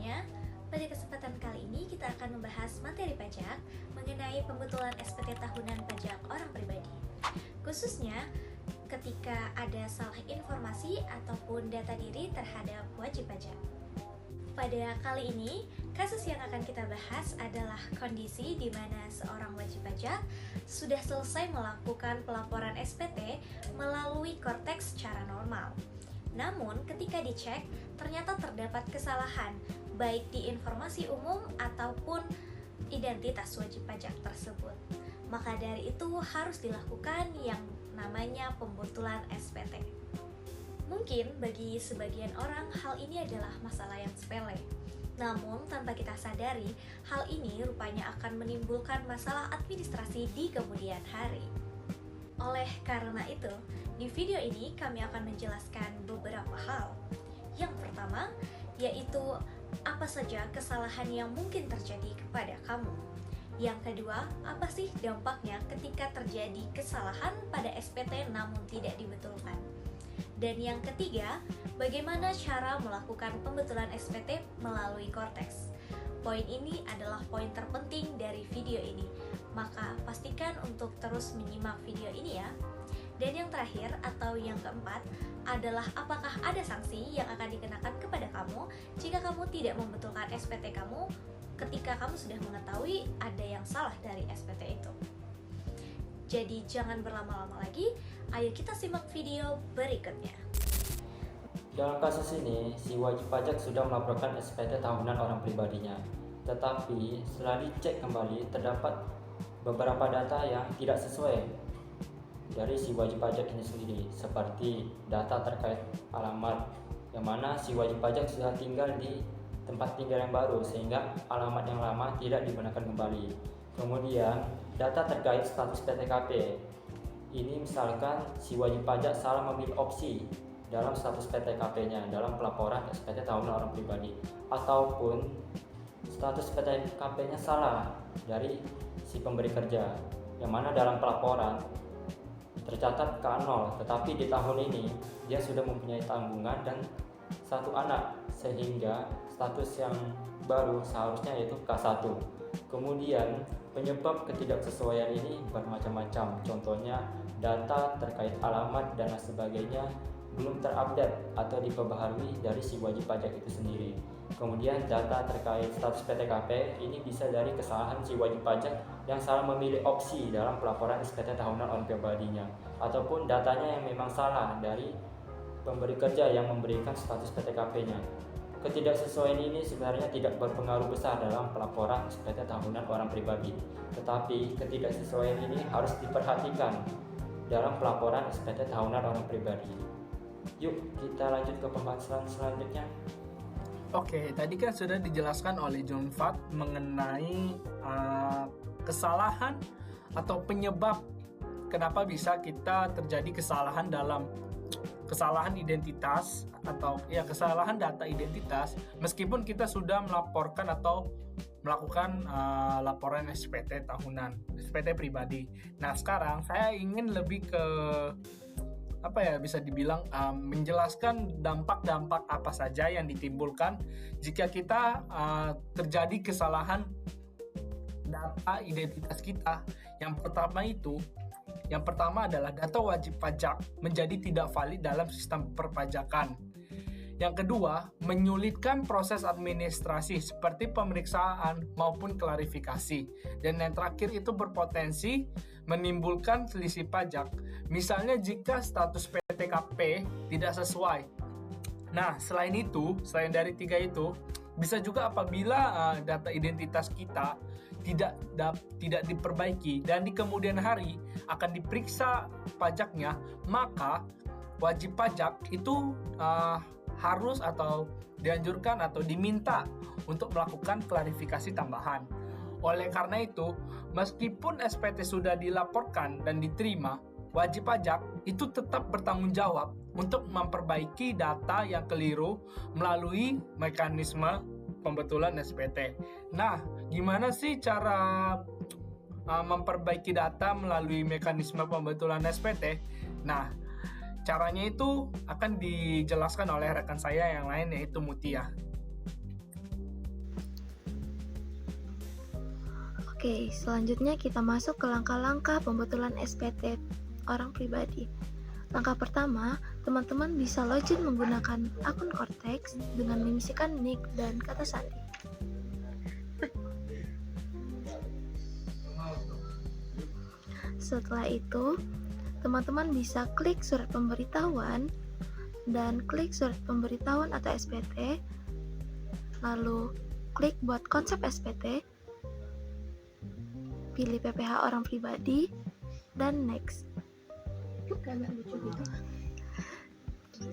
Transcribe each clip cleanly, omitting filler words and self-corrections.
semuanya, pada kesempatan kali ini kita akan membahas materi pajak mengenai pembetulan SPT tahunan pajak orang pribadi. Khususnya ketika ada salah informasi ataupun data diri terhadap wajib pajak. Pada kali ini, kasus yang akan kita bahas adalah kondisi di mana seorang wajib pajak sudah selesai melakukan pelaporan SPT melalui Korteks secara normal. Namun, ketika dicek, ternyata terdapat kesalahan, baik di informasi umum ataupun identitas wajib pajak tersebut. Maka dari itu harus dilakukan yang namanya pembetulan SPT. Mungkin bagi sebagian orang hal ini adalah masalah yang sepele. Namun tanpa kita sadari, hal ini rupanya akan menimbulkan masalah administrasi di kemudian hari. Oleh karena itu, di video ini kami akan menjelaskan beberapa hal. Yang pertama, yaitu apa saja kesalahan yang mungkin terjadi kepada kamu. Yang kedua, apa sih dampaknya ketika terjadi kesalahan pada SPT namun tidak dibetulkan. Dan yang ketiga, bagaimana cara melakukan pembetulan SPT melalui Korteks. Poin ini adalah poin terpenting dari video ini, maka pastikan untuk terus menyimak video ini ya. Dan yang terakhir atau yang keempat adalah apakah ada sanksi yang akan dikenakan kepada kamu jika kamu tidak membetulkan SPT kamu ketika kamu sudah mengetahui ada yang salah dari SPT itu. Jadi jangan berlama-lama lagi, ayo kita simak video berikutnya. Dalam kasus ini, si wajib pajak sudah melaporkan SPT tahunan orang pribadinya. Tetapi setelah dicek kembali, terdapat beberapa data yang tidak sesuai dari si wajib pajak ini sendiri, seperti data terkait alamat, yang mana si wajib pajak sudah tinggal di tempat tinggal yang baru sehingga alamat yang lama tidak digunakan kembali. Kemudian data terkait status PTKP. Ini misalkan si wajib pajak salah memilih opsi dalam status PTKP-nya dalam pelaporan SPT tahunan orang pribadi, ataupun status PTKP-nya salah dari si pemberi kerja, yang mana dalam pelaporan tercatat K0, tetapi di tahun ini dia sudah mempunyai tanggungan dan satu anak, sehingga status yang baru seharusnya yaitu K1. Kemudian penyebab ketidaksesuaian ini bermacam-macam, contohnya data terkait alamat dan sebagainya belum terupdate atau diperbaharui dari si wajib pajak itu sendiri. Kemudian data terkait status PTKP ini bisa dari kesalahan si wajib pajak yang salah memilih opsi dalam pelaporan SPT tahunan orang pribadinya, ataupun datanya yang memang salah dari pemberi kerja yang memberikan status PTKP-nya. Ketidaksesuaian ini sebenarnya tidak berpengaruh besar dalam pelaporan SPT tahunan orang pribadi, tetapi ketidaksesuaian ini harus diperhatikan dalam pelaporan SPT tahunan orang pribadi. Yuk kita lanjut ke pembahasan selanjutnya. Oke, tadi kan sudah dijelaskan oleh John Fat mengenai kesalahan atau penyebab kenapa bisa kita terjadi kesalahan identitas atau ya kesalahan data identitas meskipun kita sudah melaporkan atau melakukan laporan SPT tahunan, SPT pribadi. Nah, sekarang saya ingin lebih ke bisa dibilang menjelaskan dampak-dampak apa saja yang ditimbulkan jika kita terjadi kesalahan data identitas kita. Yang pertama adalah data wajib pajak menjadi tidak valid dalam sistem perpajakan. Yang kedua, menyulitkan proses administrasi seperti pemeriksaan maupun klarifikasi. Dan yang terakhir itu berpotensi menimbulkan selisih pajak. Misalnya jika status PTKP tidak sesuai. Nah, selain dari tiga itu, bisa juga apabila data identitas kita tidak diperbaiki dan di kemudian hari akan diperiksa pajaknya, maka wajib pajak itu harus atau dianjurkan atau diminta untuk melakukan klarifikasi tambahan. Oleh karena itu, meskipun SPT sudah dilaporkan dan diterima, wajib pajak itu tetap bertanggung jawab untuk memperbaiki data yang keliru melalui mekanisme pembetulan SPT. Nah, gimana sih cara memperbaiki data melalui mekanisme pembetulan SPT? Nah, caranya itu akan dijelaskan oleh rekan saya yang lain, yaitu Mutia. Oke, selanjutnya kita masuk ke langkah-langkah pembetulan SPT orang pribadi. Langkah pertama, teman-teman bisa login menggunakan akun Cortex dengan mengisikan nick dan kata sandi. Setelah itu, teman-teman bisa klik surat pemberitahuan dan klik surat pemberitahuan atau SPT, lalu klik buat konsep SPT, pilih PPH orang pribadi, dan next.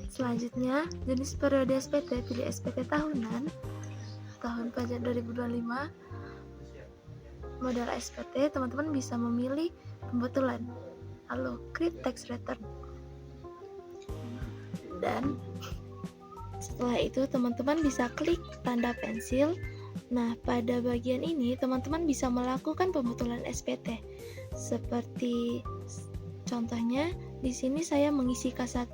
Selanjutnya, jenis periode SPT, pilih SPT tahunan, tahun pajak 2025. Modal SPT, teman-teman bisa memilih pembetulan, lalu create tax return. Dan setelah itu teman-teman bisa klik tanda pensil. Nah, pada bagian ini teman-teman bisa melakukan pembetulan SPT. Seperti contohnya, di sini saya mengisi K1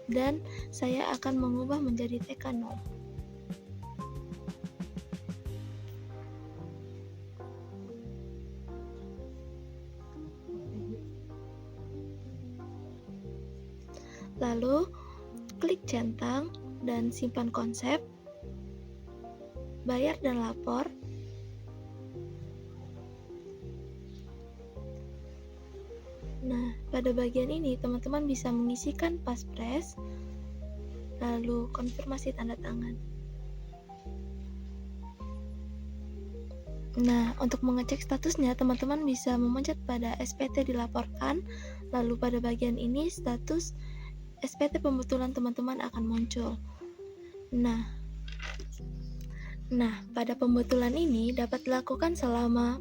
dan saya akan mengubah menjadi TK0. Lalu, klik centang dan simpan konsep, bayar dan lapor. Nah, pada bagian ini teman-teman bisa mengisikan paspres, lalu konfirmasi tanda tangan. Nah, untuk mengecek statusnya, teman-teman bisa memencet pada SPT dilaporkan, lalu pada bagian ini status SPT pembetulan teman-teman akan muncul. Nah, pada pembetulan ini dapat dilakukan selama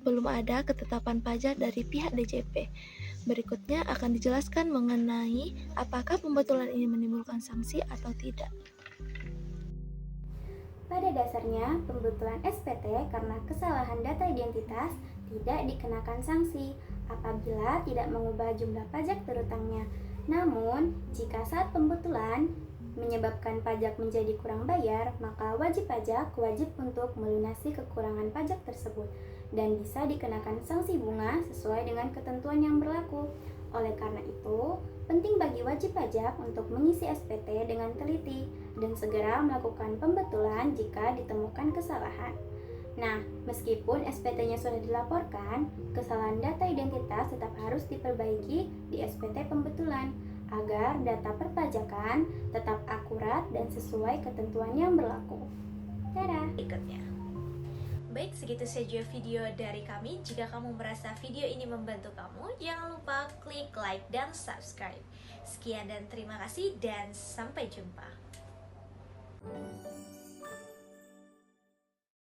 belum ada ketetapan pajak dari pihak DJP. Berikutnya akan dijelaskan mengenai apakah pembetulan ini menimbulkan sanksi atau tidak. Pada dasarnya, pembetulan SPT karena kesalahan data identitas tidak dikenakan sanksi apabila tidak mengubah jumlah pajak terutangnya. Namun, jika saat pembetulan menyebabkan pajak menjadi kurang bayar, maka wajib pajak wajib untuk melunasi kekurangan pajak tersebut dan bisa dikenakan sanksi bunga sesuai dengan ketentuan yang berlaku. Oleh karena itu, penting bagi wajib pajak untuk mengisi SPT dengan teliti dan segera melakukan pembetulan jika ditemukan kesalahan. Nah, meskipun SPT-nya sudah dilaporkan, kesalahan data identitas tetap harus diperbaiki di SPT pembetulan agar data perpajakan tetap akurat dan sesuai ketentuan yang berlaku. Dadah! Berikutnya. Baik, segitu saja video dari kami. Jika kamu merasa video ini membantu kamu, jangan lupa klik like dan subscribe. Sekian dan terima kasih dan sampai jumpa.